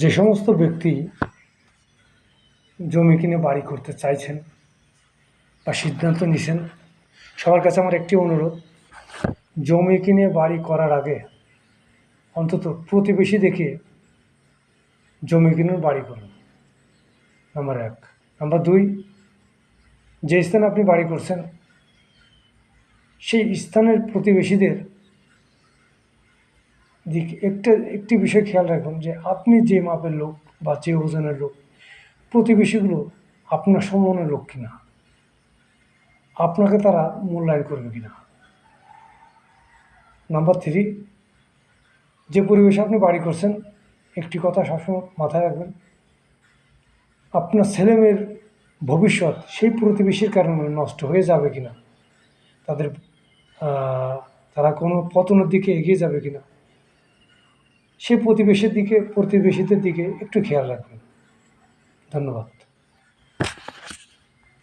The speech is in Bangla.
যে সমস্ত ব্যক্তি জমি কিনে বাড়ি করতে চাইছেন বা সিদ্ধান্ত নিছেন, সবার কাছে আমার একটি অনুরোধ, জমি কিনে বাড়ি করার আগে অন্তত প্রতিবেশী দেখে জমি কিনুন, বাড়ি করুন। নাম্বার 1। নাম্বার 2, যে স্থানে আপনি বাড়ি করছেন সেই স্থানের প্রতিবেশীদের দিক একটি বিষয় খেয়াল রাখুন যে আপনি যে মাপের লোক বা যে ওজনের লোক, প্রতিবেশীগুলো আপনার সমমানের লোক কিনা, আপনাকে তারা মূল্যায়ন করবে কিনা। নাম্বার 3, যে পরিবেশে আপনি বাড়ি করছেন একটি কথা সবসময় মাথায় রাখবেন, আপনার ছেলেমেয়ের ভবিষ্যৎ সেই প্রতিবেশীর কারণে নষ্ট হয়ে যাবে কিনা, তাদের তারা কোনো পতনের দিকে এগিয়ে যাবে কিনা, সে প্রতিবেশীদের দিকে একটু খেয়াল রাখবেন। ধন্যবাদ।